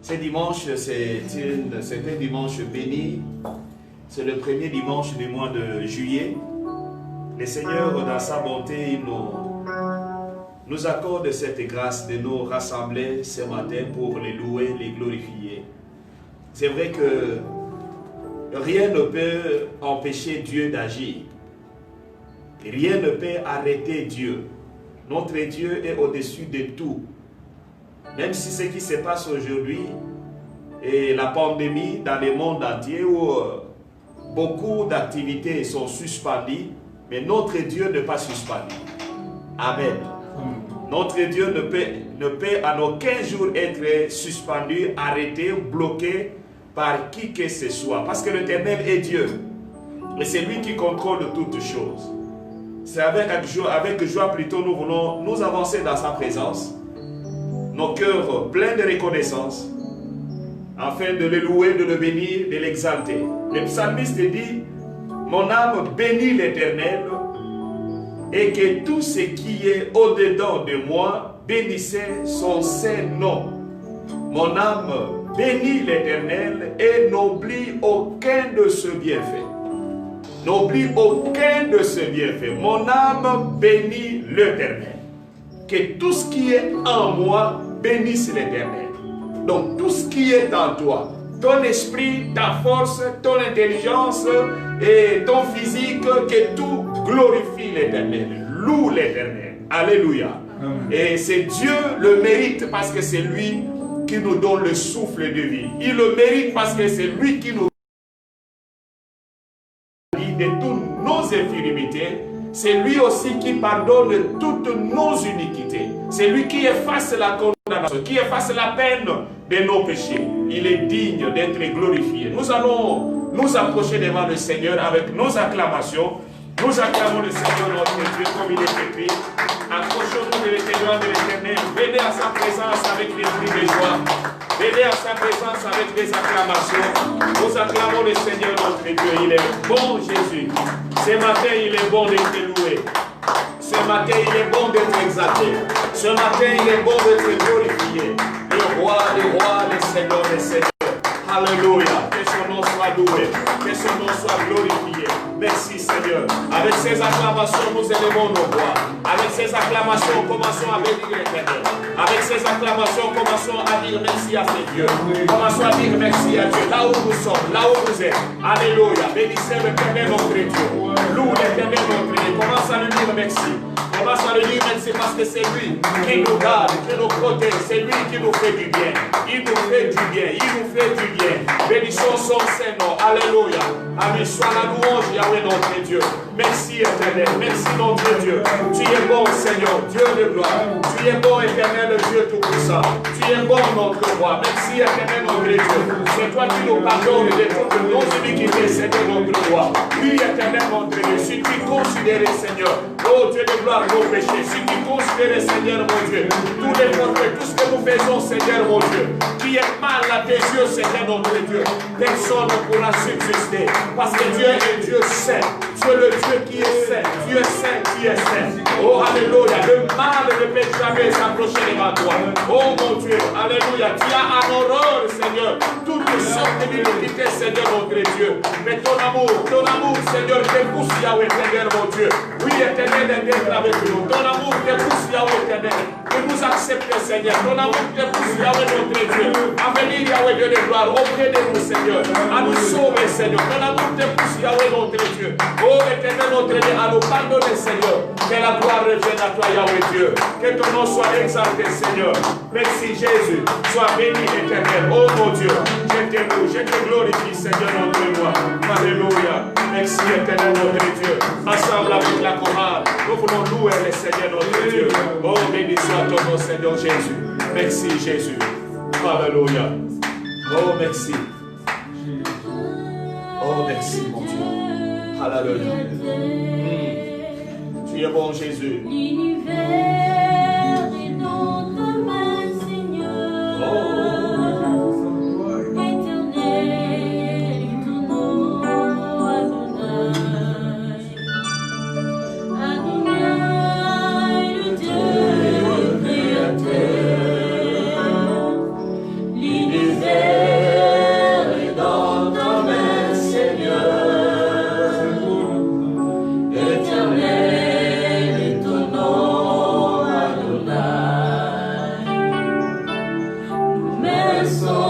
Ce dimanche, c'est un dimanche béni. C'est le premier dimanche du mois de juillet. Le Seigneur, dans sa bonté, il nous accorde cette grâce de nous rassembler ce matin pour les louer, les glorifier. C'est vrai que rien ne peut empêcher Dieu d'agir. Rien ne peut arrêter Dieu. Notre Dieu est au-dessus de tout. Même si ce qui se passe aujourd'hui est la pandémie dans le monde entier où beaucoup d'activités sont suspendues, mais notre Dieu n'est pas suspendu. Amen. Notre Dieu ne peut en aucun jour être suspendu, arrêté, bloqué par qui que ce soit. Parce que l'Éternel est Dieu. Et c'est lui qui contrôle toutes choses. C'est avec joie plutôt nous voulons nous avancer dans sa présence. Nos cœurs pleins de reconnaissance, afin de le louer, de le bénir, de l'exalter. Le psalmiste dit, mon âme bénit l'Éternel, et que tout ce qui est au-dedans de moi bénissait son saint nom. Mon âme bénit l'Éternel et n'oublie aucun de ses bienfaits. N'oublie aucun de ses bienfaits. Mon âme bénit l'Éternel. Que tout ce qui est en moi bénisse l'Éternel. Donc tout ce qui est en toi, ton esprit, ta force, ton intelligence et ton physique, que tout glorifie l'Éternel, loue l'Éternel. Alléluia. Amen. Et c'est Dieu le mérite parce que c'est lui qui nous donne le souffle de vie. Il le mérite parce que c'est lui qui nous dit de toutes nos infirmités. C'est lui aussi qui pardonne toutes nos iniquités. C'est lui qui efface la condamnation, qui efface la peine de nos péchés. Il est digne d'être glorifié. Nous allons nous approcher devant le Seigneur avec nos acclamations. Nous acclamons le Seigneur notre Dieu comme il est écrit. Approchons-nous de l'éternel de l'Éternel. Venez à sa présence avec l'esprit de joie. Venez à sa présence avec des acclamations. Nous acclamons le Seigneur notre Dieu. Il est bon, Jésus. Ce matin, il est bon d'être loué. Ce matin, il est bon d'être exalté. Ce matin, il est bon d'être glorifié. Le roi des rois, le Seigneur des seigneurs. Alléluia. Que son nom soit loué. Que son nom soit glorifié. Merci Seigneur. Avec ces acclamations, nous élevons nos voix. Avec ces acclamations, commençons à bénir l'Éternel. Avec ces acclamations, commençons à dire merci à ce Dieu. Commençons à dire merci à Dieu. Là où nous sommes, là où vous êtes. Alléluia. Bénissez l'Éternel notre Dieu. Loue l'Éternel notre Dieu. Commence à lui dire merci. Commence à lui dire merci parce que c'est lui qui nous garde, qui nous protège. C'est lui qui nous fait du bien. Il nous fait du bien. Il nous fait du bien. Bénissons son Saint-Nom. Alléluia. Amen. Sois la louange, Yahweh notre Dieu. Merci Éternel. Merci notre Dieu. Tu es bon Seigneur, Dieu de gloire. Tu es bon Éternel, Dieu Tout-Puissant. Tu es bon notre roi. Merci Éternel notre Dieu. C'est toi qui nous pardonnes de toutes nos iniquités, Seigneur notre roi. Oui Éternel notre Dieu. Si tu considères Seigneur, oh Dieu de gloire, nos péchés. Si tu considères Seigneur mon Dieu, tous les forfaits, tout ce que nous faisons Seigneur mon Dieu, qui est mal à tes yeux Seigneur notre Dieu, personne ne pourra subsister. Parce que Dieu est Dieu saint. Tu es le Dieu qui est saint. Dieu est saint, qui est saint. Oh, alléluia. Le mal ne peut jamais s'approcher devant toi. Oh, mon Dieu. Alléluia. Tu as en horreur, Seigneur, toutes sortes d'iniquités, Seigneur, notre Dieu. Mais ton amour, Seigneur, te pousse, Yahweh, Seigneur, mon Dieu. Oui, éternel, d'être avec nous. Ton amour te pousse, Yahweh, éternel. De nous accepter, Seigneur. Ton amour te pousse, Yahweh, notre Dieu. À venir, Yahweh, Dieu de gloire, auprès de nous, Seigneur. À nous sauver, Seigneur. Ton amour te pousse, Yahweh, notre Dieu. Oh, éternel, notre Dieu, à nous pardonner, Seigneur. Que la gloire revienne à toi, Yahweh Dieu. Que ton nom soit exalté, Seigneur. Merci, Jésus. Sois béni, éternel. Oh, mon Dieu. Je te loue, je te glorifie, Seigneur, notre roi. Alléluia. Merci, éternel, notre Dieu. Ensemble avec la chorale, nous voulons louer le Seigneur, notre Dieu. Oh, béni soit ton nom, Seigneur Jésus. Merci, Jésus. Alléluia. Oh, merci. Oh, merci, mon Dieu. Alléluia. Tu es bon, Jésus. L'univers est dans ta main, Seigneur. Éternel, ton nom, Adonai. Adonai, le Dieu créateur. L'univers Seigneur,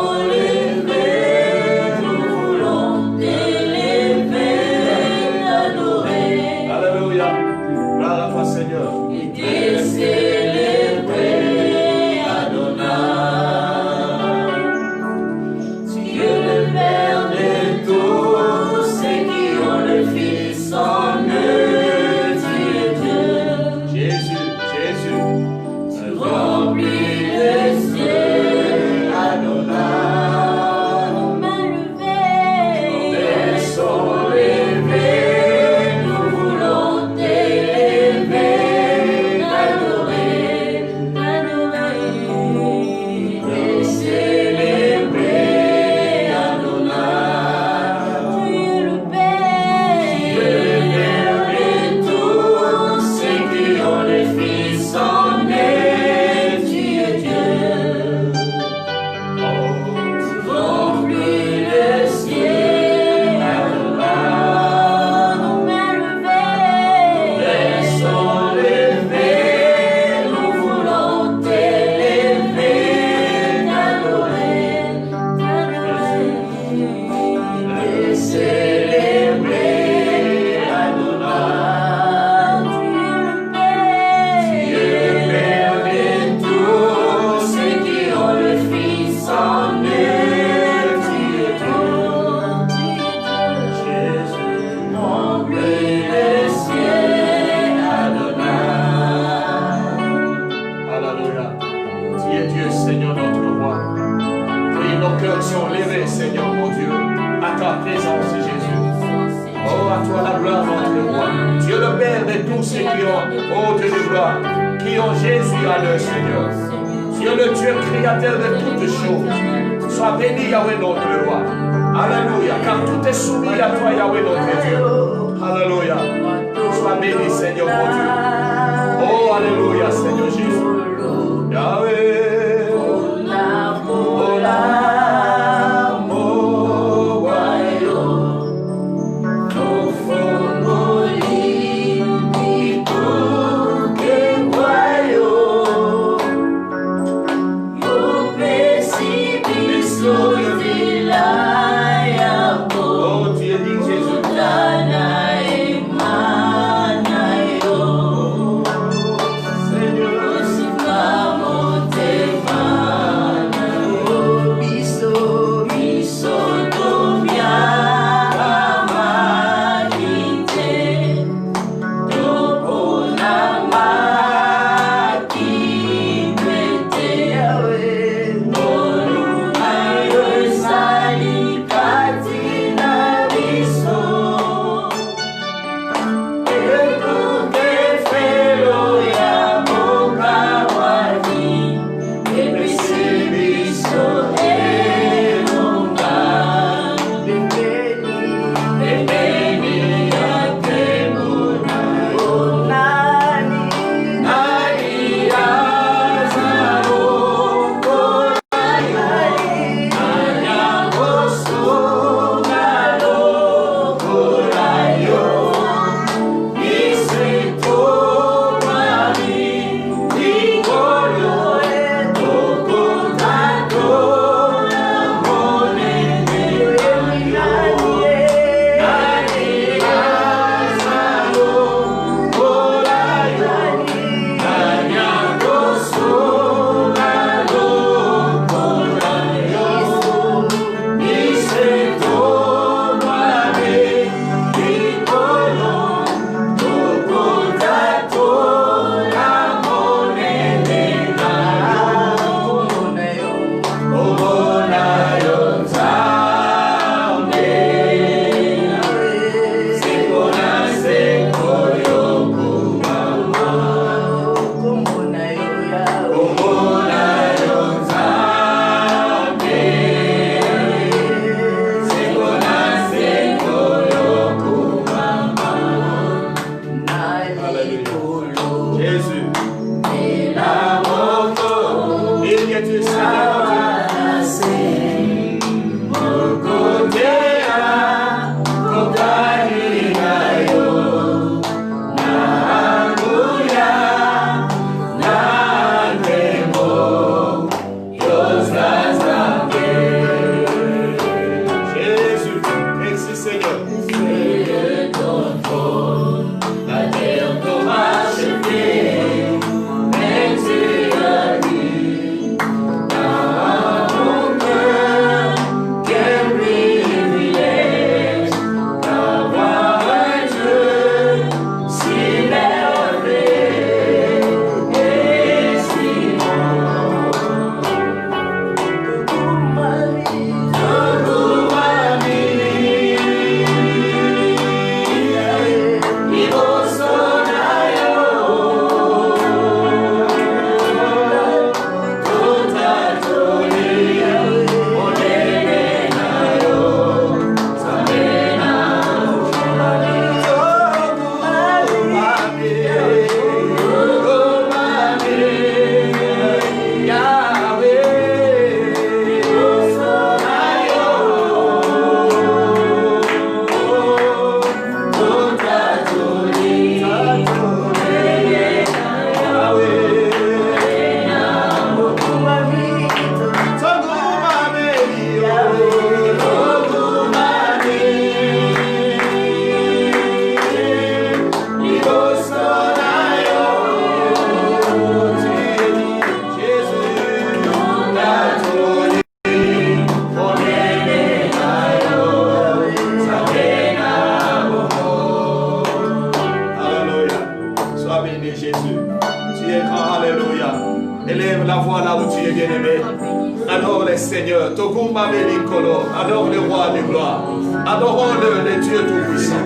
Adore le roi de gloire. Adorons-le, le Dieu Tout-Puissant.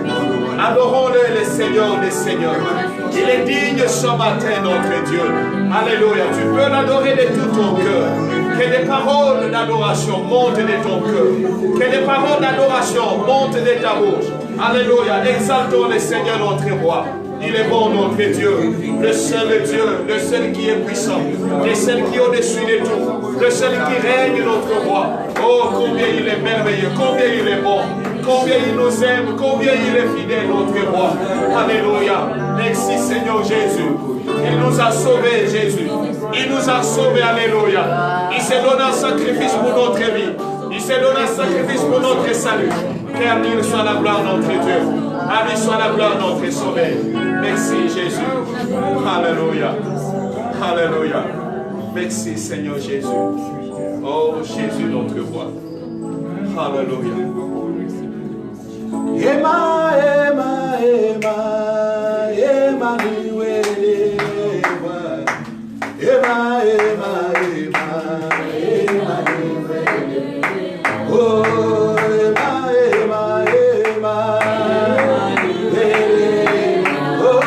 Adorons-le, le Seigneur des Seigneurs. Il est digne ce matin, notre Dieu. Alléluia. Tu peux l'adorer de tout ton cœur. Que des paroles d'adoration montent de ton cœur. Que des paroles d'adoration montent de ta bouche. Alléluia. Exaltons le Seigneur, notre roi. Il est bon, notre Dieu, le seul Dieu, le seul qui est puissant, le seul qui est au-dessus de tout, le seul qui règne, notre roi. Oh, combien il est merveilleux, combien il est bon, combien il nous aime, combien il est fidèle, notre roi. Alléluia. Merci, Seigneur Jésus. Il nous a sauvés, Jésus. Il nous a sauvés, alléluia. Il s'est donné un sacrifice pour notre vie. Il s'est donné un sacrifice pour notre salut. Car il soit la gloire, notre Dieu. À lui soit la gloire, notre Sauveur. Merci, Jésus. Alléluia. Alléluia. Merci, Seigneur Jésus. Oh, Jésus, notre roi. Alléluia. Ema, Ema, Ema, Emmanuel, Ema, Ema, Ema, Emmanuel. Oh, Ema, Ema, Ema. Oh,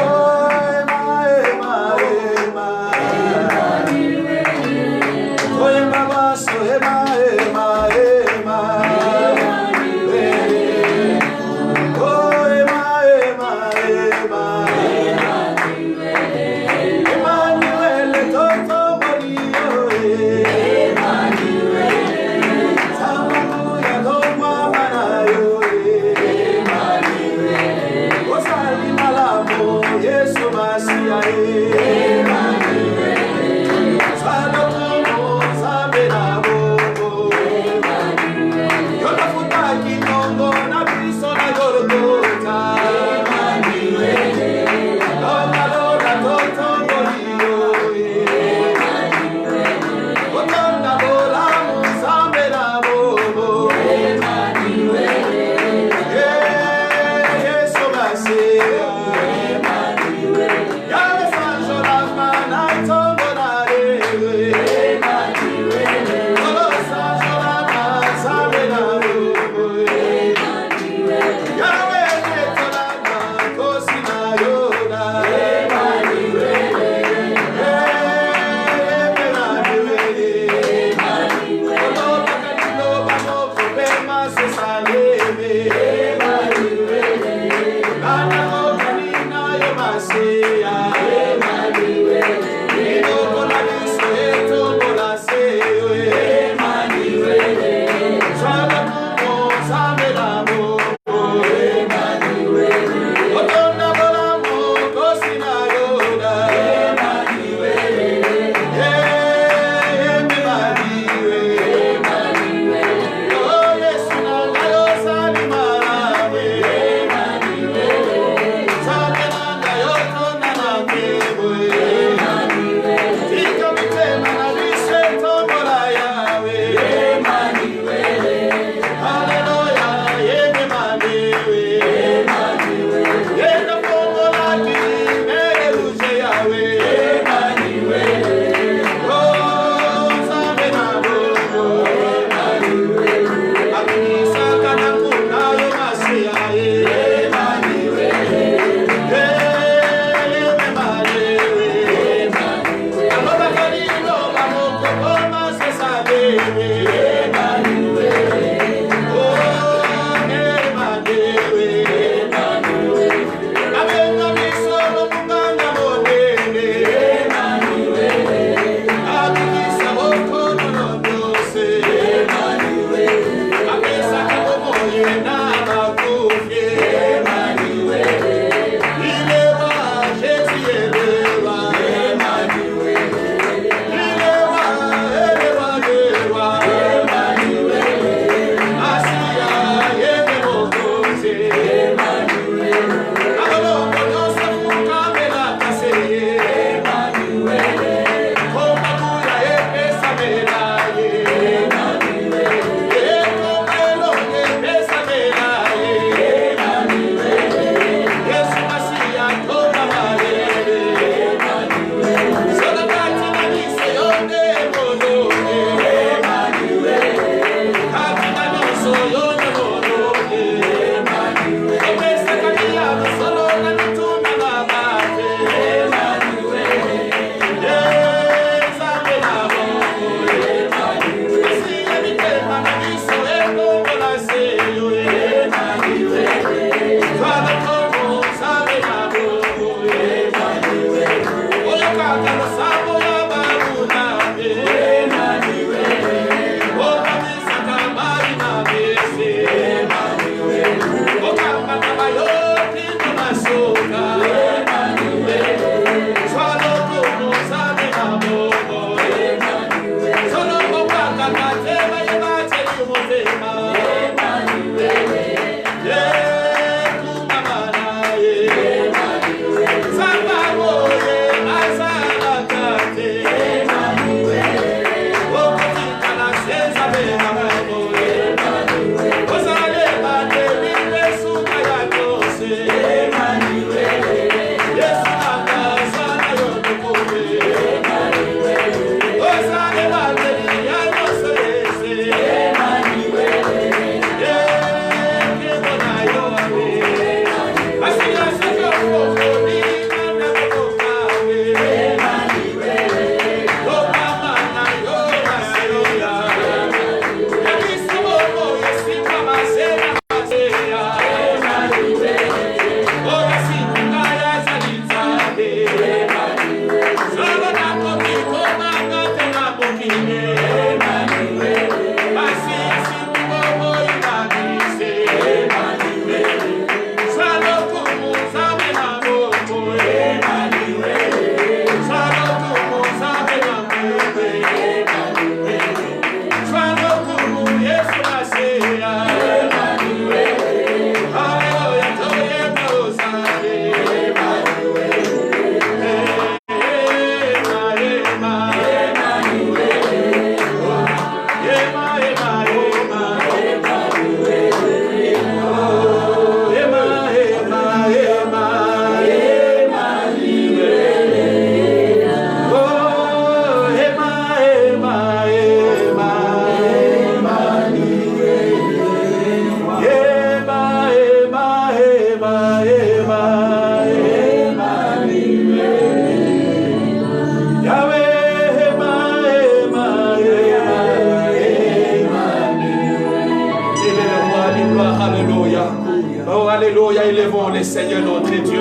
Élevons-les, Seigneur notre Dieu.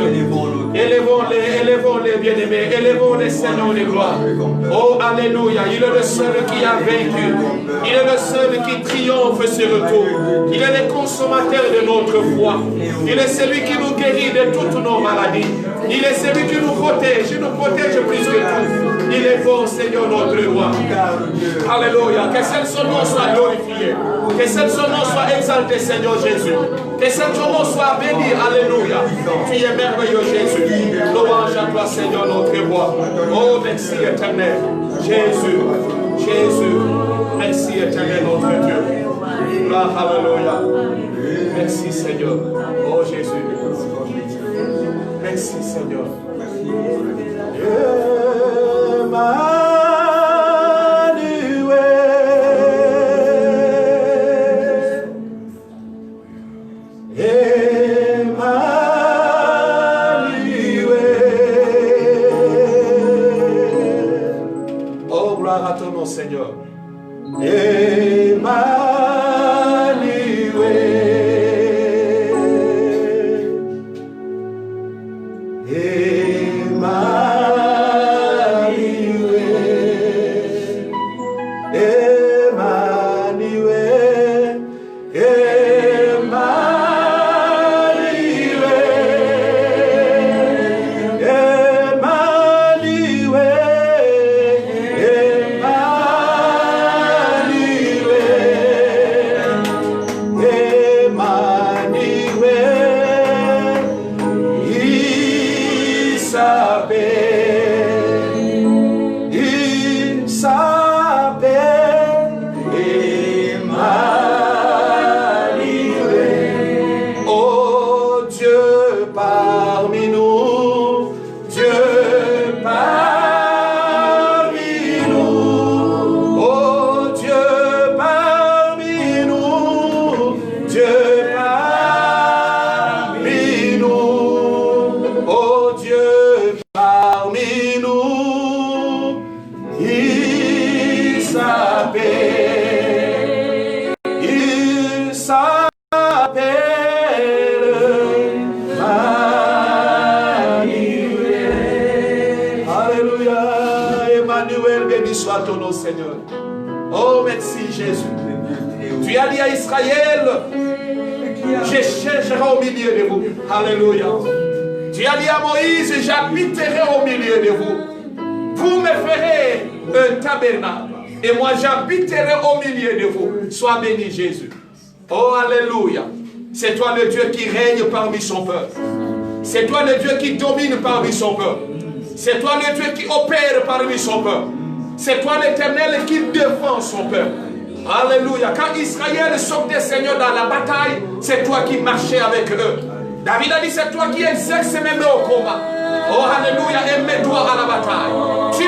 Élevons-les, bien-aimés. Élevons-les, Seigneur de gloire. Oh, alléluia. Il est le seul qui a vaincu. Il est le seul qui triomphe sur le tout. Il est le consommateur de notre foi. Il est celui qui nous guérit de toutes nos maladies. Il est celui qui nous protège. Il nous protège plus que tout. Il est bon, Seigneur notre roi. Alléluia. Que son nom soit glorifié. Que son nom soit exalté, Seigneur Jésus. Que son nom soit béni. Alléluia. Tu es merveilleux, Jésus. Louange à toi, Seigneur notre roi. Oh, merci éternel. Jésus. Jésus. Merci éternel notre Dieu. Alléluia. Merci, Seigneur. Oh, Jésus. Merci, Seigneur. Oh, gloire à ton nom, Seigneur. Seigneur. Oh, merci Jésus. Tu as dit à Israël, je chercherai au milieu de vous. Alléluia. Tu as dit à Moïse, j'habiterai au milieu de vous. Vous me ferez un tabernacle. Et moi, j'habiterai au milieu de vous. Sois béni Jésus. Oh, alléluia. C'est toi le Dieu qui règne parmi son peuple. C'est toi le Dieu qui domine parmi son peuple. C'est toi le Dieu qui opère parmi son peuple. C'est toi l'Éternel qui défend son peuple. Alléluia. Quand Israël sortait, Seigneur, dans la bataille, c'est toi qui marchais avec eux. David a dit, c'est toi qui exerces mes mains au combat. Oh, alléluia, et mes doigts à la bataille. Tu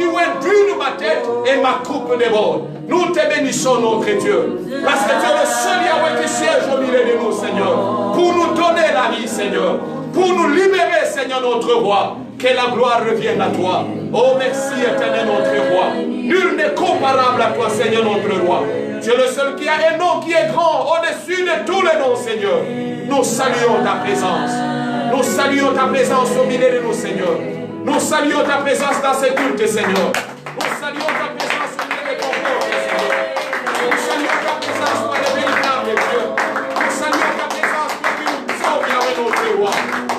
induis ma tête et ma coupe déborde. Nous te bénissons, notre Dieu. Parce que tu es le seul Yahweh qui siège au milieu de nous, Seigneur. Pour nous donner la vie, Seigneur. Pour nous libérer, Seigneur, notre roi. Que la gloire revienne à toi. Oh, merci, éternel, notre roi. Nul n'est comparable à toi, Seigneur, notre roi. Tu es le seul qui a un nom qui est grand au-dessus de tous les noms, Seigneur. Nous saluons ta présence. Nous saluons ta présence au milieu de nous, Seigneur. Nous saluons ta présence dans ce culte, Seigneur. Nous saluons ta présence au milieu de ton peuple, Seigneur. Nous saluons ta présence, toi, le véritable Dieu. Nous saluons ta présence, toi, qui nous sauve, Yahweh, notre roi.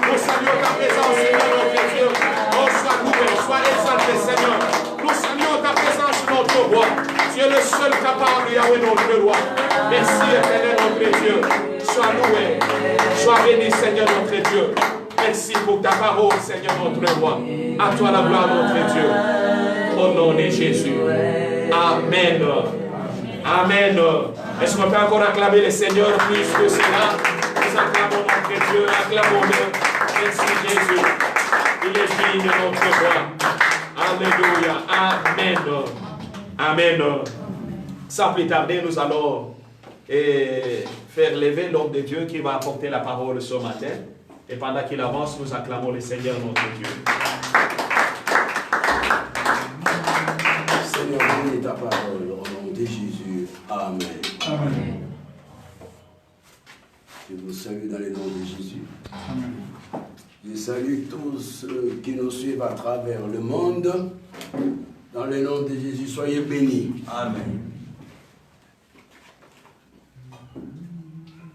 Nous saluons ta présence, Seigneur, notre Dieu. Oh, sois loué, sois exalté, Seigneur. Nous saluons ta présence, notre roi. Tu es le seul capable, Yahweh, notre roi. Merci, éternel notre Dieu. Sois loué. Sois béni, Seigneur notre Dieu. Merci pour ta parole, Seigneur notre roi. À toi la gloire, notre Dieu. Au nom de Jésus. Amen. Amen. Est-ce qu'on peut encore acclamer le Seigneur plus que cela? Nous acclamons notre Dieu, acclamons-le. Merci Jésus. Il est digne de notre roi. Alléluia. Amen. Amen. Sans plus tarder, nous allons faire lever l'homme de Dieu qui va apporter la parole ce matin. Et pendant qu'il avance, nous acclamons le Seigneur notre Dieu. Seigneur, bénis ta parole au nom de Jésus. Amen. Amen. Je vous salue dans le nom de Jésus. Amen. Je salue tous ceux qui nous suivent à travers le monde. Dans le nom de Jésus, soyez bénis. Amen.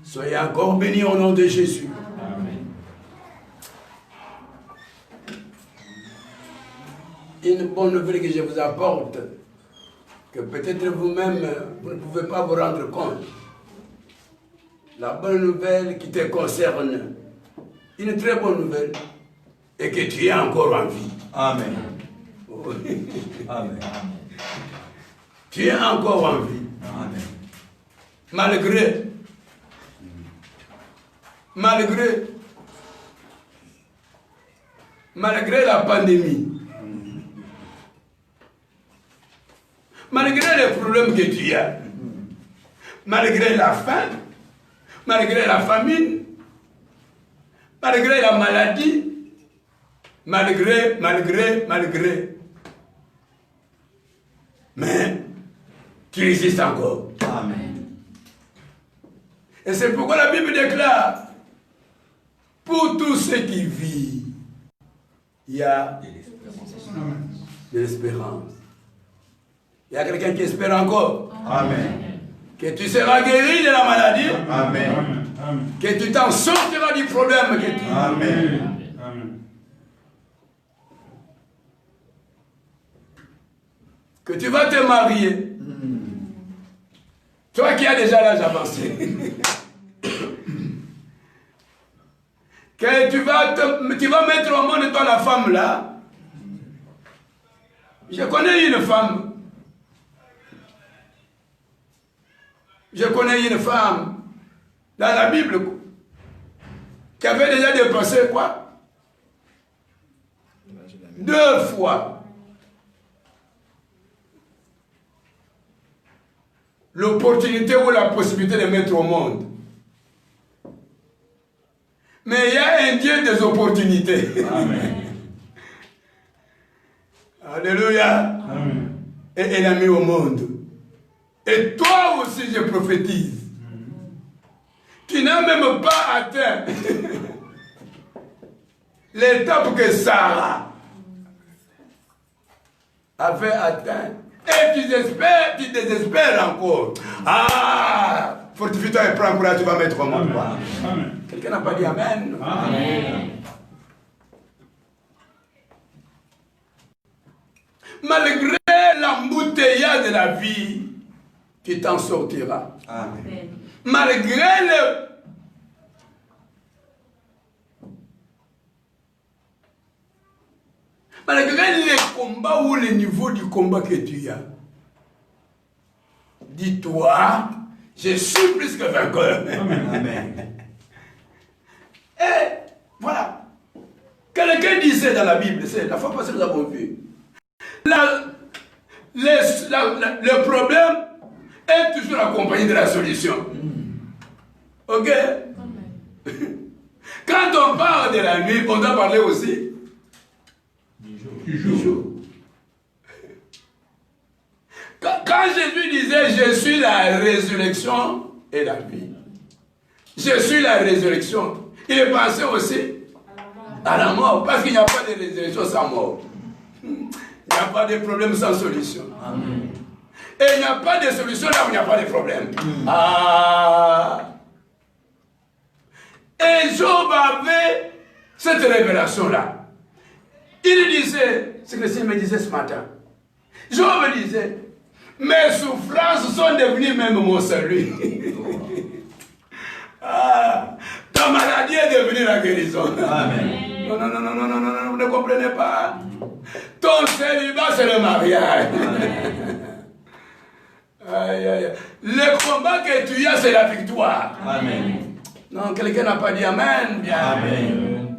Soyez encore bénis au nom de Jésus. Amen. Une bonne nouvelle que je vous apporte, que peut-être vous-même, vous ne pouvez pas vous rendre compte. La bonne nouvelle qui te concerne, une très bonne nouvelle, est que tu es encore en vie. Amen. Oh. Amen. Tu es encore en vie. Amen. Malgré la pandémie, malgré les problèmes que tu as, malgré la faim, malgré la famine, malgré la maladie, malgré, mais tu résistes encore. Amen. Et c'est pourquoi la Bible déclare, pour tous ceux qui vivent, il y a de l'espérance. Il y a quelqu'un qui espère encore. Amen. Que tu seras guéri de la maladie. Amen. Que tu t'en sortiras du problème. Que tu... Amen. Que tu vas te marier. Toi qui as déjà l'âge avancé. Que tu vas mettre au monde toi la femme là. Je connais une femme. Dans la Bible qui avait déjà dépensé quoi? 2 fois l'opportunité ou la possibilité de mettre au monde. Mais il y a un Dieu des opportunités. Amen. Alléluia. Amen. Et elle a mis au monde. Et toi aussi, je prophétise. Tu n'as même pas atteint l'étape que Sarah avait atteint. Et tu désespères encore. Ah, fortifie-toi et prends courage, tu vas mettre au monde. Amen. Quelqu'un n'a pas dit Amen. Amen. Malgré l'embouteillage de la vie, tu t'en sortiras. Amen. Malgré les combats ou le niveau du combat que tu as, dis-toi, je suis plus que vainqueur. Amen. Et voilà. Quelqu'un disait dans la Bible, c'est la fois passée nous avons vu, le problème est toujours accompagné de la solution. Ok? Quand on parle de la nuit, on doit parler aussi du jour. Quand Jésus disait, je suis la résurrection et la vie. Je suis la résurrection. Il pensait aussi à la mort, parce qu'il n'y a pas de résurrection sans mort. Il n'y a pas de problème sans solution. Amen. Et il n'y a pas de solution là où il n'y a pas de problème. Ah. Et Job avait cette révélation-là. Il disait, ce que le Seigneur me disait ce matin. Job disait, Mes souffrances sont devenues même mon salut. Ah, ta maladie est devenue la guérison. Amen. Non, non, non, non, non, non, non, vous ne comprenez pas. Ton célibat, c'est le mariage. Aïe, aïe. Le combat que tu as, c'est la victoire. Amen. Non, quelqu'un n'a pas dit Amen. Bien. Amen.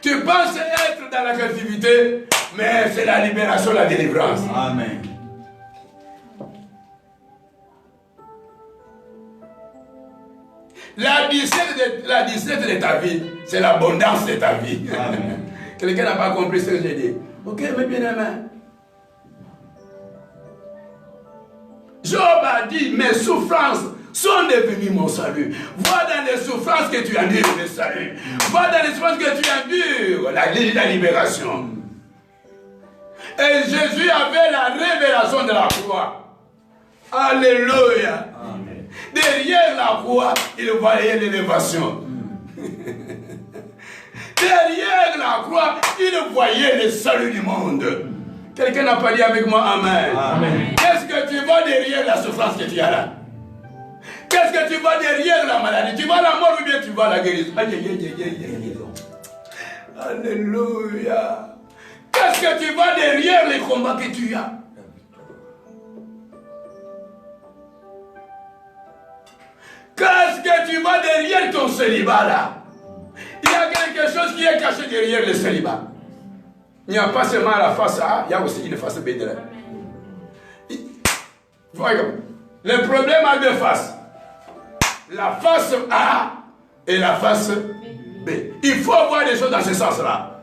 Tu penses être dans la captivité, mais c'est la libération, la délivrance. Amen. La 17 de ta vie, c'est l'abondance de ta vie. Amen. Quelqu'un n'a pas compris ce que j'ai dit. Ok, mes bien-aimés. Job a dit, mes souffrances sont devenues mon salut. Va dans les souffrances que tu endures, le salut. Va dans les souffrances que tu endures, la libération. Et Jésus avait la révélation de la croix. Alléluia. Amen. Derrière la croix, il voyait l'élévation. Derrière la croix, il voyait le salut du monde. Quelqu'un n'a pas dit avec moi Amen. Amen. Qu'est-ce que tu vois derrière la souffrance que tu as là? Qu'est-ce que tu vois derrière la maladie? Tu vois la mort ou bien tu vois la guérison? Aïe, aïe, aïe, aïe, aïe. Alléluia. Qu'est-ce que tu vois derrière les combats que tu as? Qu'est-ce que tu vois derrière ton célibat là? Il y a quelque chose qui est caché derrière le célibat. Il n'y a pas seulement la face A, il y a aussi une face B de là. Voyons, le problème a deux faces. La face A et la face B. Il faut voir les choses dans ce sens-là.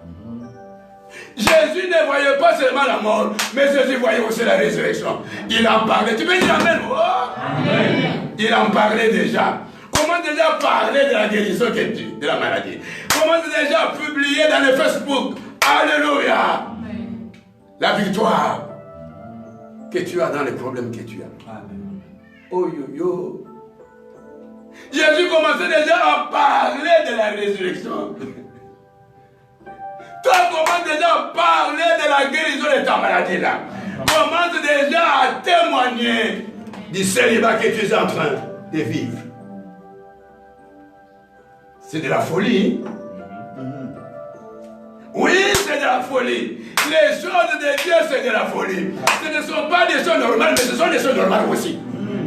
Jésus ne voyait pas seulement la mort, mais Jésus voyait aussi la résurrection. Il en parlait. Tu peux dire Amen? Oh? Amen. Il en parlait déjà. Comment déjà parler de la guérison de la maladie? Comment déjà publier dans le Facebook? Alléluia. Amen. La victoire que tu as dans les problèmes que tu as. Amen. Oh yo yo. Jésus commençait déjà à parler de la résurrection. Toi, commence déjà à parler de la guérison de ta maladie là. Commence déjà à témoigner du célibat que tu es en train de vivre. C'est de la folie. Oui, c'est de la folie. Les choses de Dieu, c'est de la folie. Ce ne sont pas des choses normales, mais ce sont des choses normales aussi.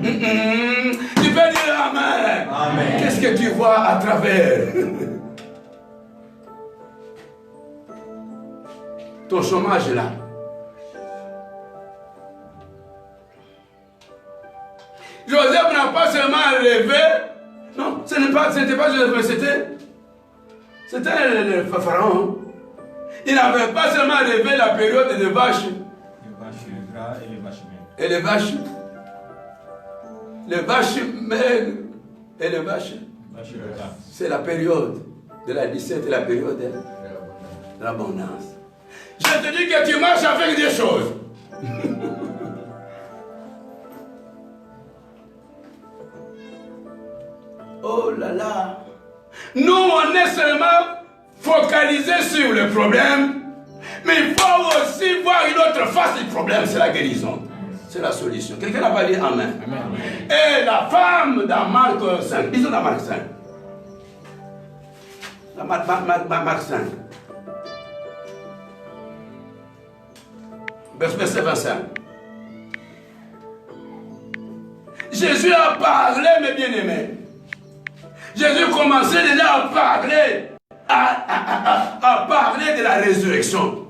Tu peux dire Amen. Amen. Qu'est-ce que tu vois à travers ton chômage là? Joseph n'a pas seulement rêvé. Non, ce n'était pas Joseph, c'était le pharaon. Il n'avait pas seulement rêvé la période des vaches. Les vaches gras et les vaches maigres. Et les vaches maigres et les vaches. Vaches gras. C'est la période de la 17 et la période de l'abondance. Je te dis que tu marches avec des choses. Oh là là. Nous, on est seulement focalisé sur le problème, mais il faut aussi voir une autre face du problème, c'est la guérison. C'est la solution. Quelqu'un n'a pas dit Amen. Amen. Et la femme dans Marc 5, disons dans Marc 5. Dans Marc 5. Verset 25. Jésus a parlé, mes bien-aimés. Jésus commençait déjà à parler, à parler de la résurrection.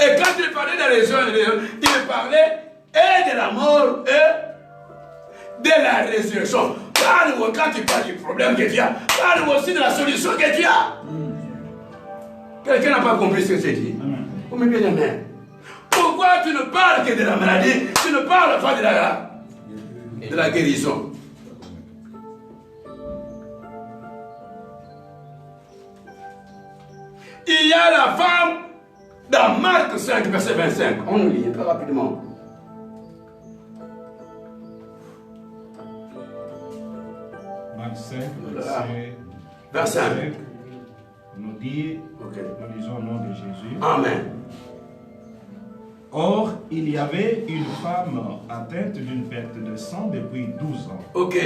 Et quand il parlait de la résurrection, il parlait et de la mort et de la résurrection. Parle quand tu parles du problème que tu as, parle aussi de la solution que tu as. Quelqu'un n'a pas compris ce que j'ai dit? Oh, mes bien-aimés. Pourquoi tu ne parles que de la maladie? Tu ne parles pas de la guérison. Il y a la femme dans Marc 5, verset 25. On nous lit très rapidement. Marc 5, Voilà. verset 25. nous dit, Ok. nous lisons au nom de Jésus. Amen. Or, il y avait une femme atteinte d'une perte de sang depuis 12 ans. Ok.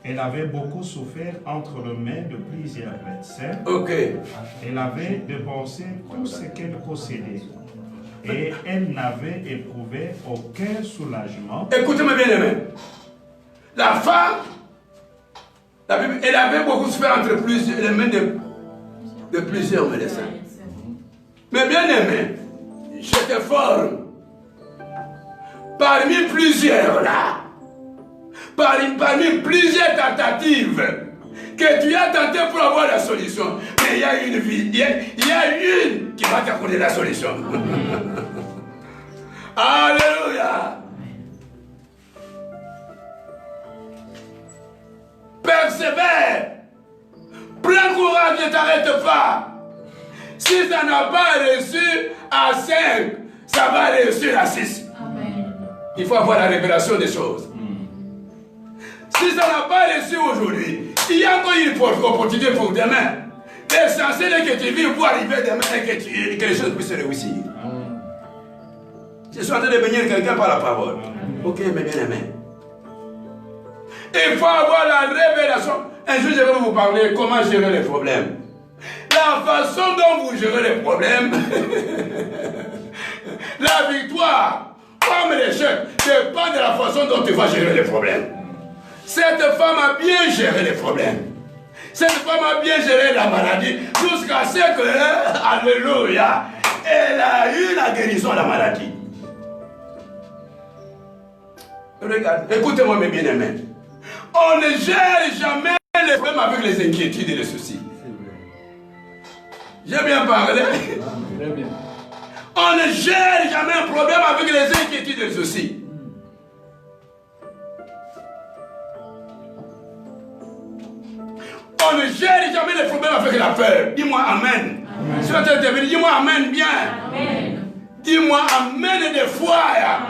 Elle avait beaucoup souffert entre les mains de plusieurs médecins. Ok. Elle avait dépensé tout ce qu'elle possédait. Et elle n'avait éprouvé aucun soulagement. Écoutez-moi bien, aimé. La femme, la Bible, elle avait beaucoup souffert entre les mains de plusieurs médecins. Mais bien aimé, je te forme. Parmi plusieurs là, parmi plusieurs tentatives que tu as tenté pour avoir la solution, mais il y a une vie, il y a une qui va t'accorder la solution. Alléluia. Persévère. Prends courage, ne t'arrête pas. Si ça n'a pas reçu à 5, ça va réussir à 6. Amen. Il faut avoir la révélation des choses. Si ça n'a pas reçu aujourd'hui, il y a encore une opportunité pour demain. L'essentiel est que tu vives pour arriver demain et que les choses puissent réussir. Je suis en train de bénir quelqu'un par la parole. Ok, mes bien-aimés. Il faut avoir la révélation. Un jour, je vais vous parler comment gérer les problèmes. La façon dont vous gérez les problèmes, la victoire comme l'échec dépend de la façon dont tu vas gérer les problèmes. Cette femme a bien géré les problèmes. Cette femme a bien géré la maladie jusqu'à ce que, alléluia, elle a eu la guérison de la maladie. Regarde, écoutez-moi mes bien-aimés. On ne gère jamais les problèmes avec les inquiétudes et les soucis. J'ai bien parlé. Très bien. On ne gère jamais un problème avec les inquiétudes et les soucis. On ne gère jamais les problèmes avec la peur. Dis-moi amen. Si tu as terminé, dis-moi amen bien. Amen. Dis-moi amen des fois.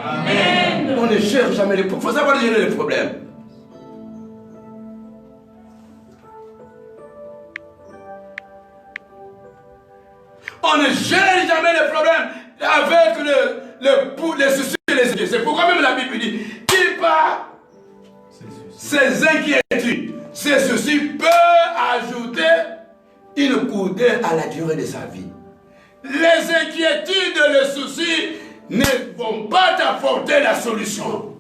Amen. On ne gère jamais les problèmes. Il faut savoir gérer les problèmes. On ne gère jamais les problèmes avec les soucis et les inquiétudes. C'est pourquoi même la Bible dit, qui par ses inquiétudes, ses soucis peut ajouter une coudée à la durée de sa vie. Les inquiétudes et les soucis ne vont pas t'apporter la solution.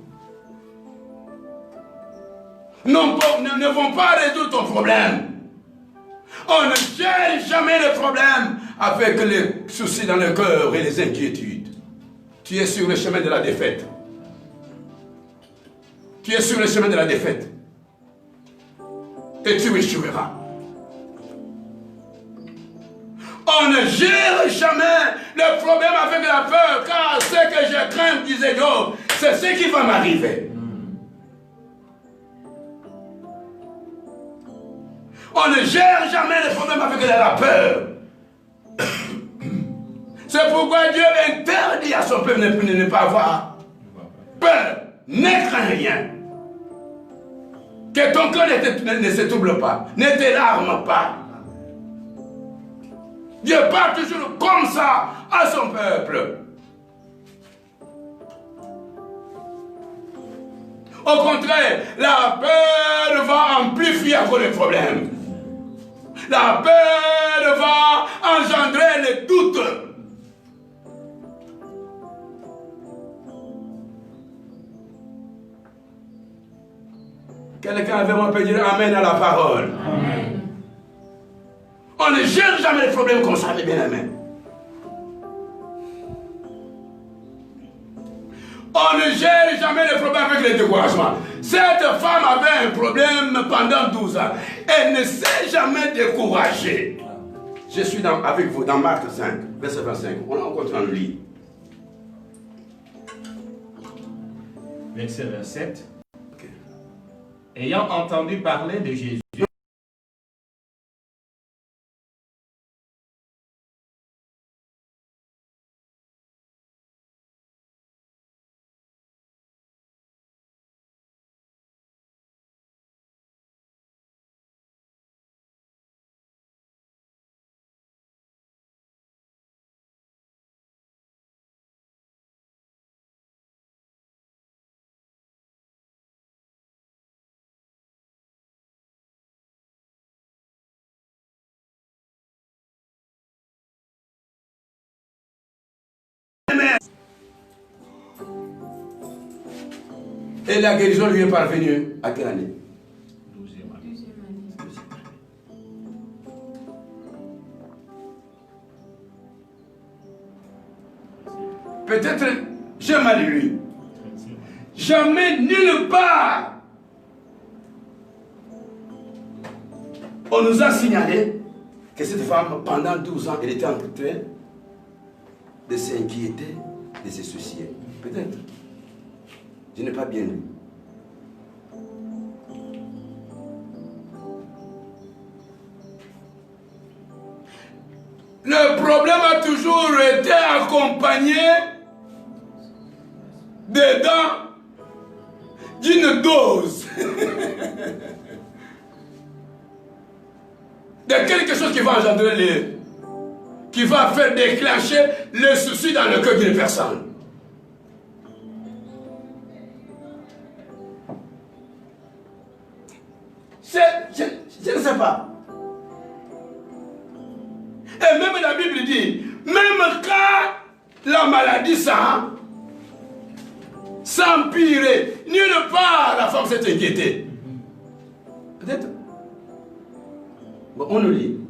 Ne vont pas résoudre ton problème. On ne gère jamais le problème avec les soucis dans le cœur et les inquiétudes. Tu es sur le chemin de la défaite. Tu es sur le chemin de la défaite. Et tu échoueras. On ne gère jamais le problème avec la peur, car ce que je crains, disait Job, c'est ce qui va m'arriver. On ne gère jamais les problèmes avec la peur. C'est pourquoi Dieu interdit à son peuple de ne pas avoir peur. Ne crains rien. Que ton cœur ne se trouble pas. Ne t'alarme pas. Dieu parle toujours comme ça à son peuple. Au contraire, la peur va amplifier encore les problèmes. La peur va engendrer les doutes. Quelqu'un avait moi peut dire amen à la parole. Amen. On ne gère jamais les problèmes comme ça, mes bien-aimés. On ne gère jamais les problèmes avec les découragements. Cette femme avait un problème pendant 12 ans. Elle ne s'est jamais découragée. Je suis avec vous dans Marc 5, verset 25. On continue à le lire. Verset 27. Okay. Ayant entendu parler de Jésus, Et la guérison lui est parvenue à quelle année? 12e année. Peut-être j'ai mal lu. Jamais nulle part on nous a signalé que cette femme, pendant 12 ans, elle était en train de s'inquiéter, de se soucier. Peut-être. Je n'ai pas bien lu. Le problème a toujours été accompagné dedans d'une dose de quelque chose qui va engendrer qui va faire déclencher le souci dans le cœur d'une personne. Je ne sais pas. Et même la Bible dit, même quand la maladie s'empirait, nulle part la femme s'est inquiétée. Peut-être. Bon, on nous lit.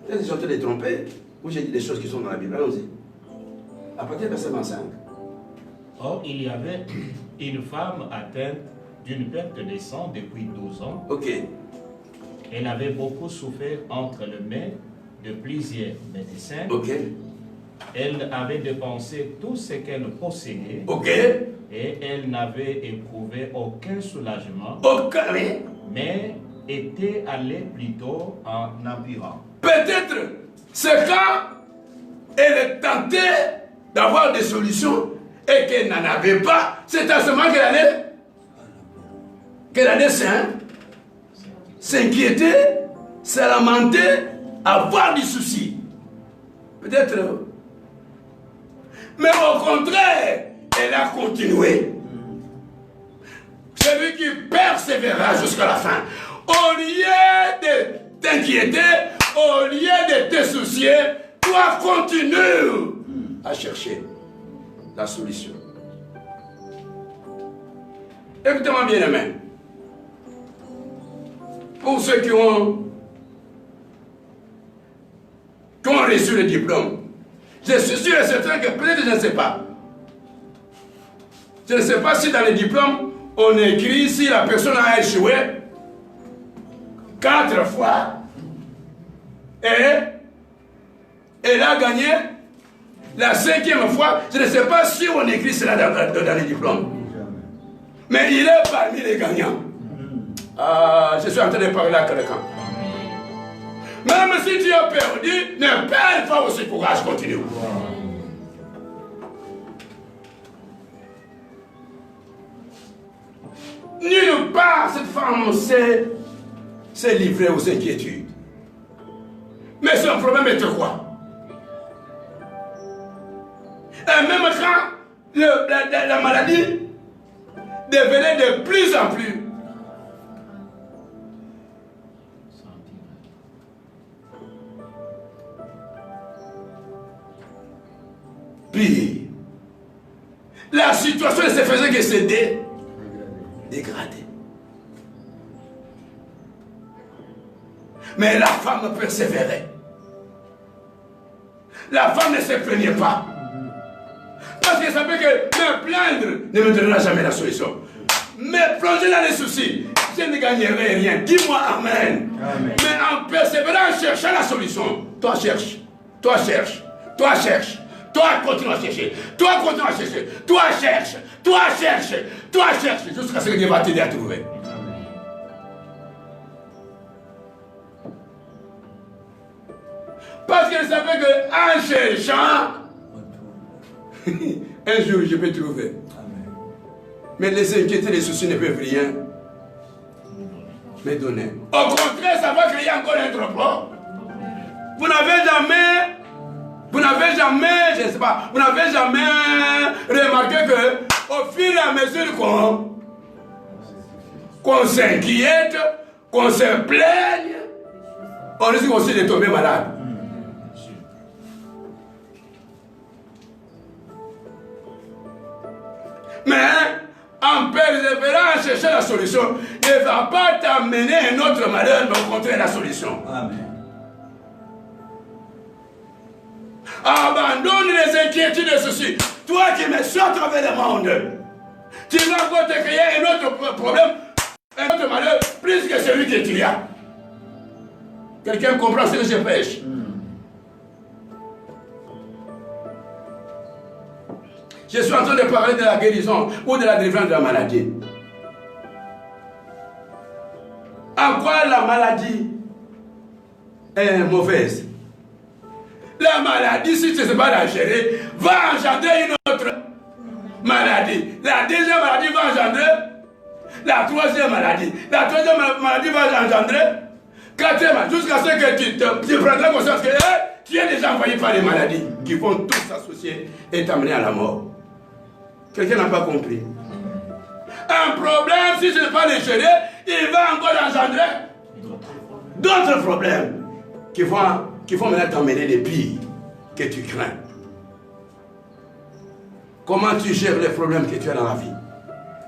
Peut-être que j'ai en train de tromper, ou j'ai dit des choses qui sont dans la Bible. Allons-y. À partir du verset 25. Or, il y avait une femme atteinte d'une perte de sang depuis 12 ans. Ok. Elle avait beaucoup souffert entre les mains de plusieurs médecins. Ok. Elle avait dépensé tout ce qu'elle possédait. Ok. Et elle n'avait éprouvé aucun soulagement. Aucun. Oui. Mais était allée plutôt en empirant. Peut-être, c'est quand elle tentait d'avoir des solutions et qu'elle n'en avait pas, c'est à ce moment qu'elle allait s'inquiéter, se lamenter, avoir du souci. Peut-être. Mais au contraire, elle a continué. Celui qui persévérera jusqu'à la fin. Au lieu de t'inquiéter, au lieu de te soucier, toi continue à chercher la solution. Écoutez-moi bien, amen. Pour ceux qui ont reçu le diplôme, je suis sûr et certain que peut-être je ne sais pas. Je ne sais pas si dans le diplôme, on écrit si la personne a échoué 4 fois et elle a gagné la 5e fois. Je ne sais pas si on écrit cela dans le diplôme. Mais il est parmi les gagnants. Je suis en train de parler à quelqu'un. Même si tu as perdu, ne perds pas aussi courage, continue. Nulle part cette femme s'est livrée aux inquiétudes. Mais son problème était quoi? Et même quand la maladie devenait de plus en plus, pire, la situation ne se faisait que se dégrader. Mais la femme persévérait. La femme ne se plaignait pas. Parce qu'elle savait que me plaindre ne me donnera jamais la solution. Mais plonger dans les soucis, je ne gagnerai rien. Dis-moi amen. Amen. Mais en persévérant, en cherchant la solution, toi cherche, toi cherche, toi cherche. Toi continue à chercher, toi continue à chercher, toi cherche, toi cherche, toi cherche, jusqu'à ce que Dieu va t'aider à trouver. Parce qu'elle savait qu'en cherchant, un jour je peux trouver. Mais les inquiétudes, les soucis ne peuvent rien me donner. Au contraire, ça va créer encore un trop. Vous n'avez jamais, je ne sais pas, vous n'avez jamais remarqué que au fur et à mesure qu'on s'inquiète, qu'on se plaigne, on risque aussi de tomber malade. Mais en persévérant, va chercher la solution ne va pas t'amener un autre malheur, mais au contraire la solution. Amen. Abandonne les inquiétudes de ceci. Toi qui me suis à travers le monde, tu vas encore te créer un autre problème, un autre malheur, plus que celui que tu as. Quelqu'un comprend ce que je prêche? Je suis en train de parler de la guérison ou de la délivrance de la maladie. En quoi la maladie est mauvaise? La maladie, si tu ne sais pas la gérer, va engendrer une autre maladie. La deuxième maladie va engendrer la troisième maladie. La troisième maladie va engendrer quatrième, jusqu'à ce que tu prendras conscience que tu es déjà envoyé par les maladies qui vont tous s'associer et t'amener à la mort. Quelqu'un n'a pas compris. Un problème, si tu ne sais pas le gérer, il va encore engendrer d'autres problèmes qui vont maintenant t'emmener les pires que tu crains. Comment tu gères les problèmes que tu as dans la vie?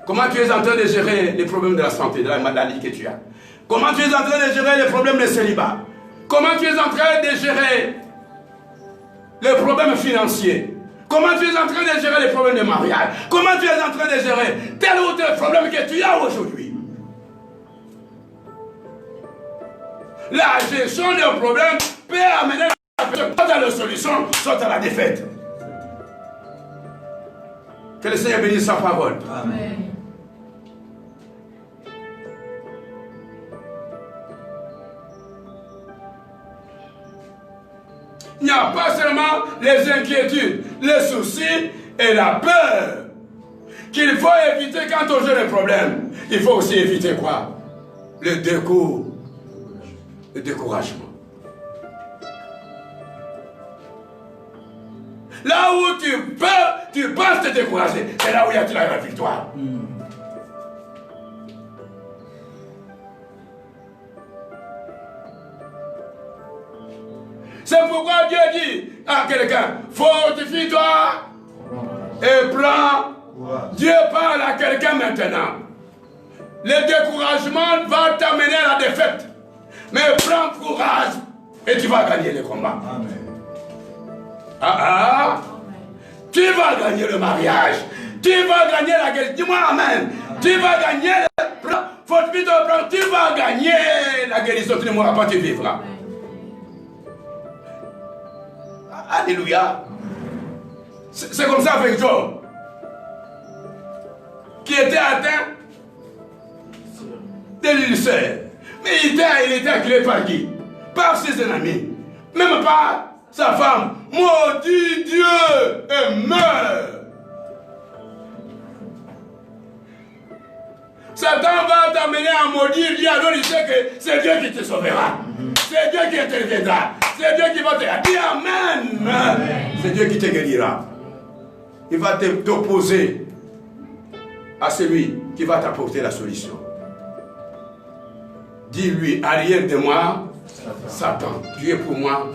Comment tu es en train de gérer les problèmes de la santé, de la maladie que tu as? Comment tu es en train de gérer les problèmes de célibat? Comment tu es en train de gérer les problèmes financiers? Comment tu es en train de gérer les problèmes de mariage? Comment tu es en train de gérer tel ou tel problème que tu as aujourd'hui? La gestion d'un problème peut amener la personne soit à la solution, soit à la défaite. Que le Seigneur bénisse sa parole. Amen. Il n'y a pas seulement les inquiétudes, les soucis et la peur qu'il faut éviter quand on gère les problèmes. Il faut aussi éviter quoi? Le découragement. Là où tu penses te décourager, c'est là où il y a la victoire. C'est pourquoi Dieu dit à quelqu'un, fortifie-toi et prends. Dieu parle à quelqu'un maintenant. Le découragement va t'amener à la défaite. Mais prends courage et tu vas gagner le combat. Amen. Tu vas gagner le mariage. Tu vas gagner la guérison. Dis-moi amen. Tu vas gagner fortifie-toi, prends. Tu vas gagner la guérison. Tu ne mourras pas, tu vivras. Alléluia. C'est comme ça avec Job, qui était atteint de l'ulcère. Mais il était acculé par qui? Par ses ennemis. Même par sa femme. Maudit Dieu et meurt. Satan va t'amener à maudire Dieu, alors il sait que c'est Dieu qui te sauvera. C'est Dieu qui interviendra. C'est Dieu qui va te dire. Dis Amen. C'est Dieu qui te guérira. Il va t'opposer à celui qui va t'apporter la solution. Dis-lui, arrière de moi, Satan, tu es pour moi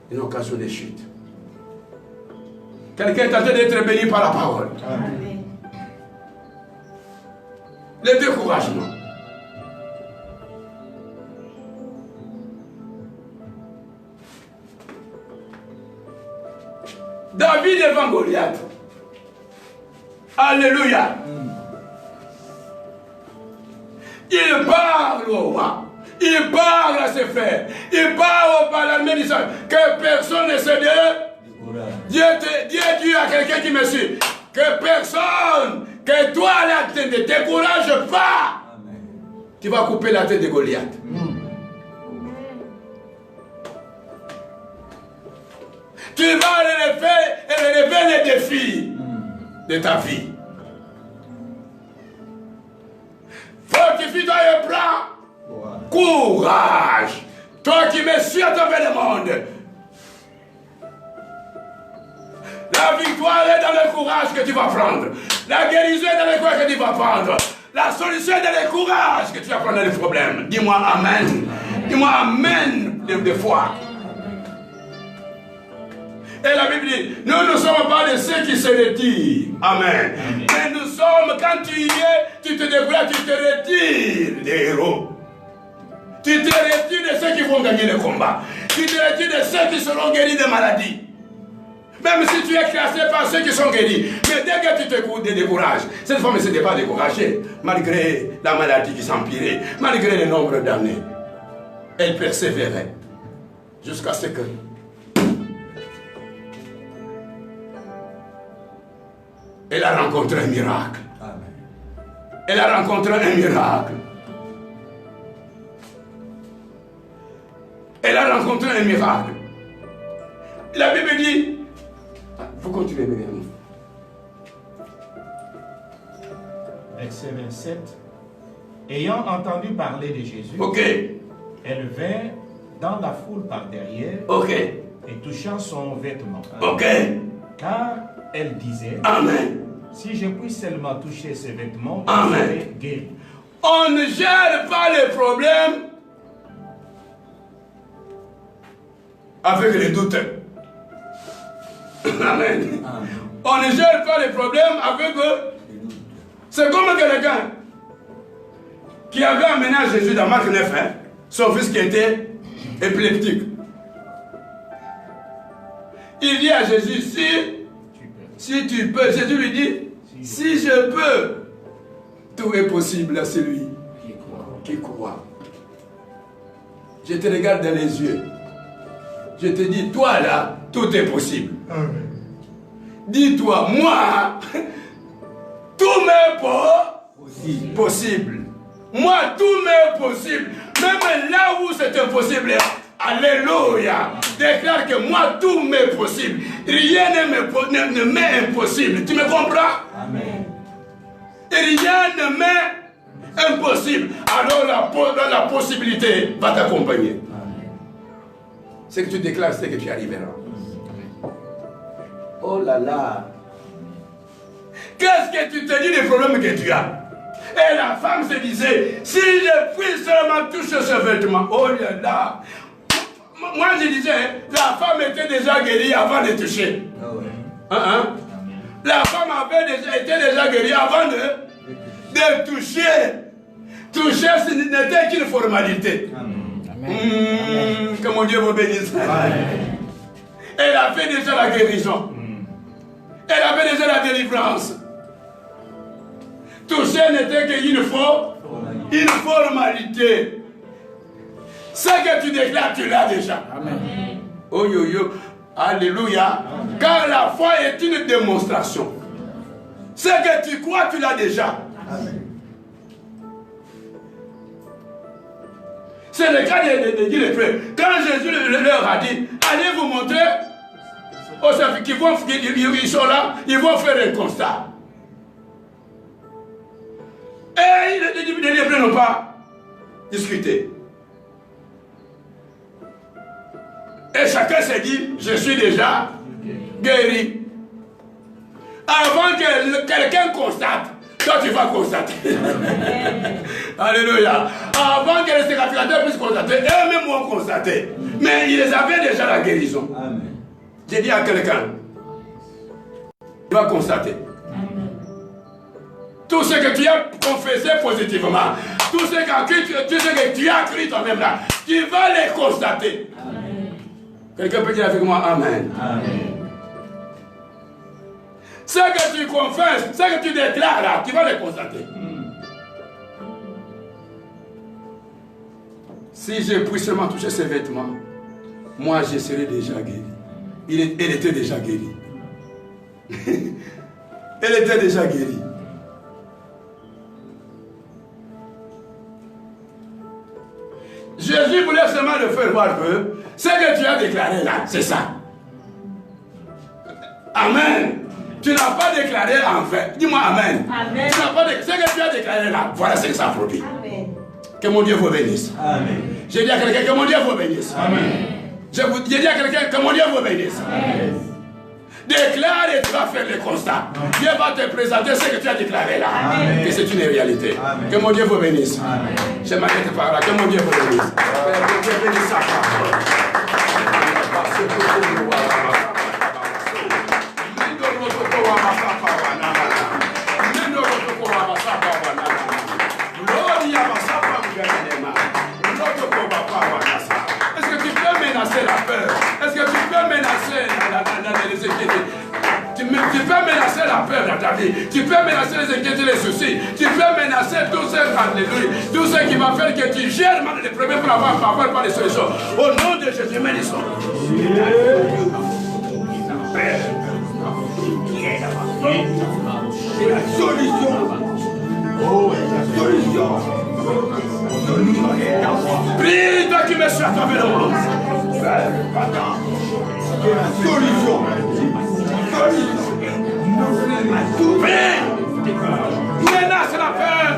une occasion de chute. Quelqu'un est en train d'être béni par la parole. Amen. Le découragement. David devant Goliath. Alléluia. Il parle au roi. Il parle à ses frères. Il parle au parlement d'Israël. Que personne ne se Dieu dit à quelqu'un qui me suit. Que personne, que toi là, ne te décourage pas. Amen. Tu vas couper la tête de Goliath. Tu vas relever les défis de ta vie. Fortifie-toi et prends courage. Toi qui me suis à travers le monde. La victoire est dans le courage que tu vas prendre. La guérison est dans le courage que tu vas prendre. La solution est dans le courage que tu vas prendre dans les problèmes. Dis-moi Amen. Dis-moi Amen de foi. Et la Bible dit, nous ne sommes pas de ceux qui se retirent. Amen. Mais nous sommes, quand tu y es, tu te décourages, tu te retires des héros. Tu te retires de ceux qui vont gagner le combat. Tu te retires de ceux qui seront guéris des maladies. Même si tu es classé par ceux qui sont guéris. Mais dès que tu te décourages, cette femme ne s'était pas découragée, malgré la maladie qui s'empirait, malgré le nombre d'années. Elle persévérait. Jusqu'à ce que... elle a rencontré un miracle. Elle a rencontré un miracle. Elle a rencontré un miracle. La Bible dit... vous continuez, mesdames. Verset 27. Ayant entendu parler de Jésus, Ok. elle vint dans la foule par derrière Ok. et touchant son vêtement. Ok. Car elle disait, Amen. si je puis seulement toucher ses vêtements, je Amen. serai guéri. On ne gère pas les problèmes avec les doutes. Amen. On ne gère pas les problèmes avec eux. C'est comme quelqu'un qui avait amené à Jésus dans Marc 9, hein, son fils qui était épileptique. Il dit à Jésus, si tu peux, Jésus lui dit, si je peux, tout est possible à celui qui croit. Je te regarde dans les yeux. Je te dis, toi là, tout est possible. Dis-toi, moi, tout m'est possible. Moi, tout m'est possible. Même là où c'est impossible, alléluia. Déclare que moi, tout m'est possible. Rien ne m'est impossible. Tu me comprends? Amen. Rien ne m'est impossible. Alors la possibilité va t'accompagner. Ce que tu déclares, c'est que tu arriveras. Oh là là. Qu'est-ce que tu te dis des problèmes que tu as? Et la femme se disait, si je puis seulement toucher ce vêtement, oh là là. Moi je disais, la femme était déjà guérie avant de toucher. La femme était déjà guérie avant de toucher. Toucher, ce n'était qu'une formalité. Que mon Dieu vous bénisse. Elle a fait déjà la guérison. Elle avait déjà la délivrance. Toucher n'était qu'une formalité. Ce que tu déclares, tu l'as déjà. Amen. Oh yo yo. Alléluia. Amen. Car la foi est une démonstration. Ce que tu crois, tu l'as déjà. Amen. C'est le cas de dire les frères. Quand Jésus leur a dit, allez vous montrer aux serviteurs qui sont là, ils vont faire un constat. Et les Hébreux n'ont pas discuté. Et chacun s'est dit, je suis déjà guéri. Avant que quelqu'un constate, toi tu vas constater. Alléluia. Avant que les sécatrisateurs puissent constater, eux-mêmes vont constater. Mais ils avaient déjà la guérison. Amen. J'ai dit à quelqu'un, tu vas constater. Amen. Tout ce que tu as confessé positivement, tout ce que tu as cru toi-même là, tu vas les constater. Amen. Quelqu'un peut dire avec moi Amen. Amen. Ce que tu confesses, ce que tu déclares là, tu vas les constater. Si je puis seulement toucher ses vêtements, moi je serai déjà guéri. Elle était déjà guérie. Elle était déjà guérie. Jésus voulait seulement le faire voir que ce que tu as déclaré là, c'est ça. Amen. Tu n'as pas déclaré en fait. Dis-moi Amen. Amen. Tu n'as pas ce que tu as déclaré là, voilà ce que ça produit. Amen. Que mon Dieu vous bénisse. Amen. J'ai dit à quelqu'un que mon Dieu vous bénisse. Amen. J'ai dit à quelqu'un que mon Dieu vous bénisse. Amen. Déclare et tu vas faire le constat. Amen. Dieu va te présenter ce que tu as déclaré là. Amen. Que c'est une réalité. Amen. Que mon Dieu vous bénisse. Amen. Je m'arrête par là. Que mon Dieu vous bénisse. Que Dieu bénisse sa parole. les inquiétudes. Tu peux menacer la peur dans ta vie. Tu peux menacer les inquiétudes, les soucis. Tu peux menacer tous ceux qui vont faire que tu gères mal les problèmes pour avoir pas de solution. Au nom de Jésus, bénissons. La solution. Oh, la solution. Prie, toi qui me suis à travers le monde. Solution. Prie. Menace la peur.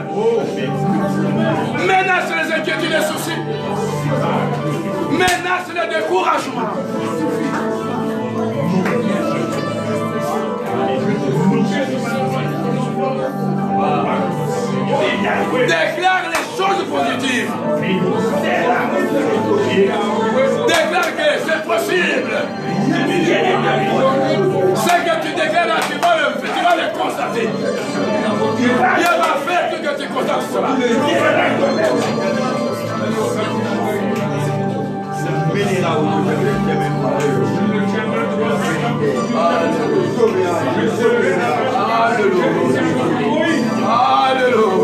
Menace les inquiétudes, les soucis. Menace le découragement. Déclare les choses positives. Déclare que c'est possible. Ce que tu déclares, tu vas le constater. Dieu va faire tout que tu constates cela. Alléluia. Alléluia.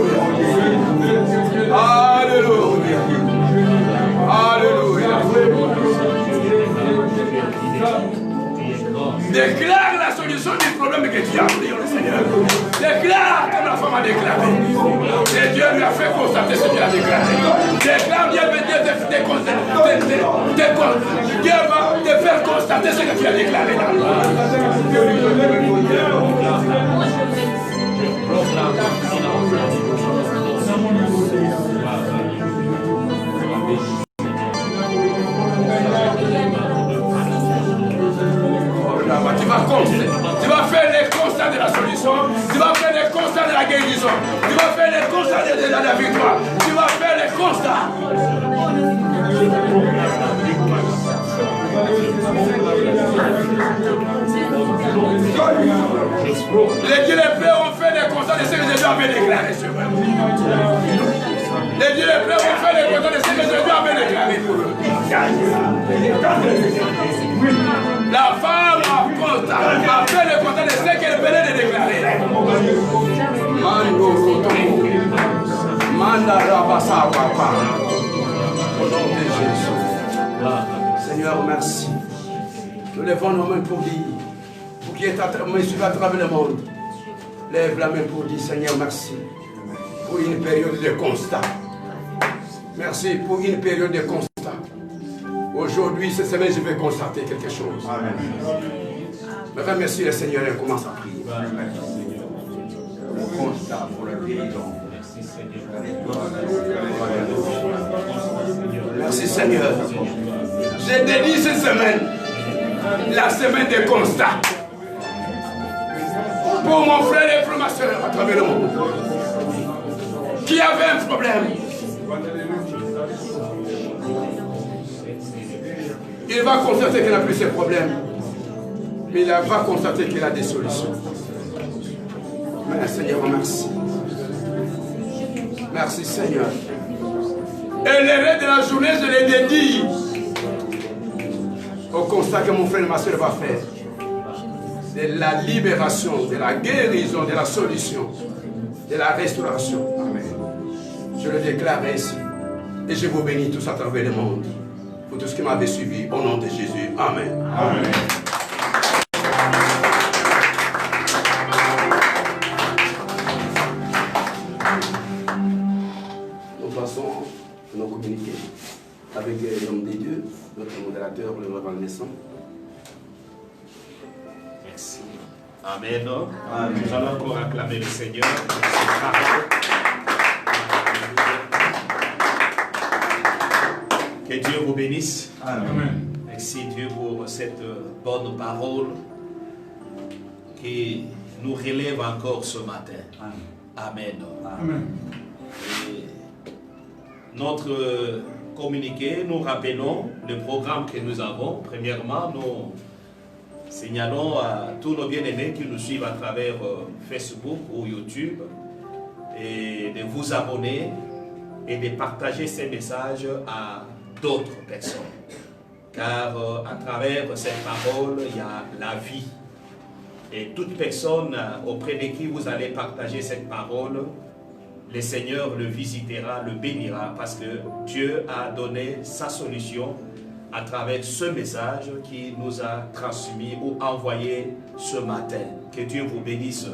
Alléluia. Déclare la solution du problème que tu as pris, le Seigneur. Déclare comme la femme a déclaré. Et Dieu lui a fait constater ce qu'il a déclaré. Déclare, Dieu va te faire constater ce que tu as déclaré dans le tu vas faire les constats de la solution, tu vas faire les constats de la guérison, tu vas faire les constats de la victoire, tu vas faire les constats. Les dieux les frères ont fait les constats de ce que Jésus avait déclaré sur eux. Les dieux les frères ont fait les constats de ce que Jésus avait déclaré pour eux. La femme a fait le constat de ce qu'elle venait de déclarer. Au nom de Jésus. Seigneur, merci. Nous levons nos mains pour dire, pour qui est me suivre à travers le monde. Lève la main pour dire, Seigneur, merci. Pour une période de constat. Merci pour une période de constat. Aujourd'hui, cette semaine, je vais constater quelque chose. Amen. Mais remercie le Seigneur et commence à prier. Amen. Le constat pour la guérison. Merci Seigneur. J'ai dédié cette semaine, la semaine de constat. Pour mon frère et pour ma soeur à travers le monde. Qui avait un problème. Il va constater qu'il n'a plus ses problèmes. Mais il va constater qu'il a des solutions. Mais Seigneur, merci. Merci Seigneur. Et le reste de la journée, je l'ai dédié au constat que mon frère et ma soeur va faire. De la libération, de la guérison, de la solution, de la restauration. Amen. Je le déclare ainsi. Et je vous bénis tous à travers le monde. Pour tout ce qui m'avait suivi, au nom de Jésus. Amen. Amen. Nous passons à nos communiqués avec l'homme des dieux, notre modérateur, le Révérend Nesson. Merci. Amen. Amen. Nous allons encore acclamer le Seigneur. Que Dieu vous bénisse. Amen. Merci Dieu pour cette bonne parole qui nous relève encore ce matin. Amen. Amen. Et notre communiqué, nous rappelons le programme que nous avons. Premièrement, nous signalons à tous nos bien-aimés qui nous suivent à travers Facebook ou YouTube et de vous abonner et de partager ces messages à d'autres personnes. car à travers cette parole, il y a la vie. Et toute personne auprès de qui vous allez partager cette parole, le Seigneur le visitera, le bénira, parce que Dieu a donné sa solution à travers ce message qui nous a transmis ou envoyé ce matin. Que Dieu vous bénisse.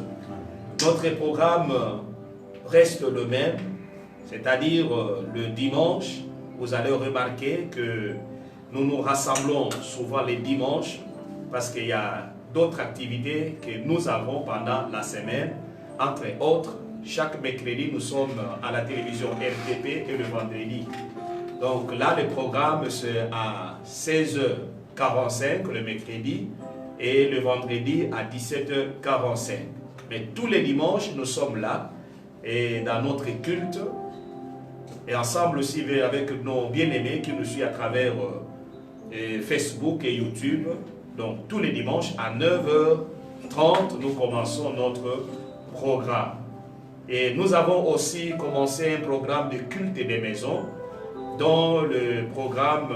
Notre programme reste le même, c'est-à-dire le dimanche, vous allez remarquer que nous nous rassemblons souvent les dimanches parce qu'il y a d'autres activités que nous avons pendant la semaine. Entre autres, chaque mercredi, nous sommes à la télévision RTP et le vendredi. Donc là, le programme, c'est à 16h45 le mercredi et le vendredi à 17h45. Mais tous les dimanches, nous sommes là et dans notre culte et ensemble aussi avec nos bien-aimés qui nous suivent à travers Facebook et YouTube. Donc tous les dimanches à 9h30, nous commençons notre programme. Et nous avons aussi commencé un programme de culte des maisons, dont le programme,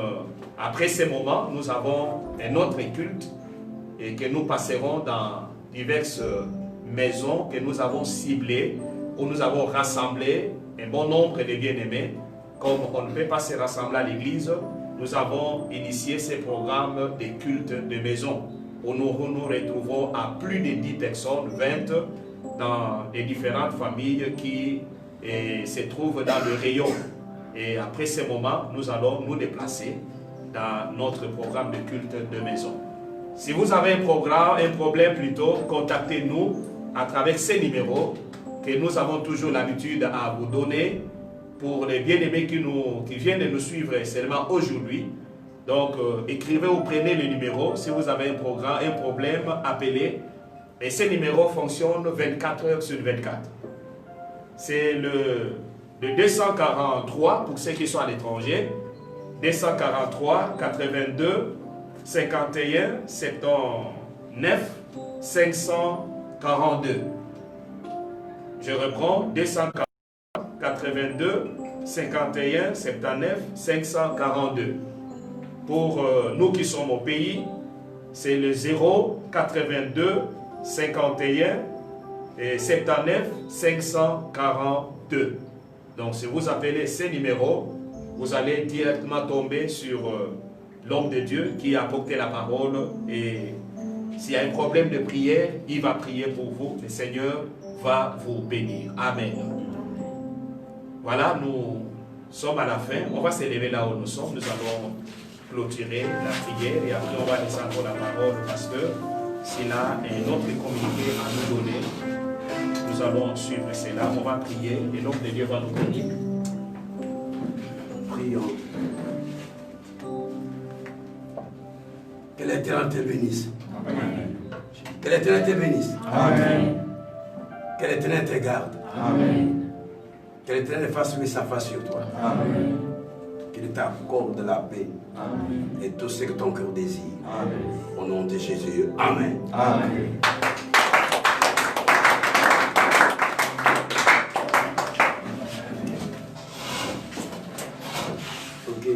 après ces moments, nous avons un autre culte et que nous passerons dans diverses maisons que nous avons ciblées, où nous avons rassemblé un bon nombre de bien-aimés. Comme on ne peut pas se rassembler à l'église, nous avons initié ces programmes de culte de maison, où nous nous retrouvons à plus de 10 personnes, 20, dans les différentes familles qui se trouvent dans le rayon. Et après ces moments, nous allons nous déplacer dans notre programme de culte de maison. Si vous avez un problème plutôt, contactez-nous à travers ces numéros que nous avons toujours l'habitude à vous donner pour les bien-aimés qui viennent de nous suivre seulement aujourd'hui. Donc, écrivez ou prenez le numéro. Si vous avez un problème, appelez. Et ces numéros fonctionnent 24 heures sur 24. C'est le 243 pour ceux qui sont à l'étranger. 243 82 51 79 542. Je reprends 243 82 51 79 542. Pour nous qui sommes au pays, c'est le 0 82 51 et 79 542. Donc si vous appelez ces numéros, vous allez directement tomber sur l'homme de Dieu qui a apporté la parole, et s'il y a un problème de prière, il va prier pour vous. Le Seigneur va vous bénir. Amen. Voilà, nous sommes à la fin. On va s'élever là où nous sommes. Nous allons clôturer la prière et après on va laisser encore la parole au pasteur. S'il a un autre communiqué à nous donner, nous allons suivre cela. On va prier et l'homme de Dieu va nous bénir. Prions. Que l'Éternel te bénisse. Amen. Que l'Éternel te bénisse. Amen. Que l'Éternel te garde. Amen. Que l'Éternel fasse lui sa face sur toi. Amen. Qu'il t'accorde la paix Amen. et tout ce que ton cœur désire. Amen. Au nom de Jésus. Amen. Amen. Ok.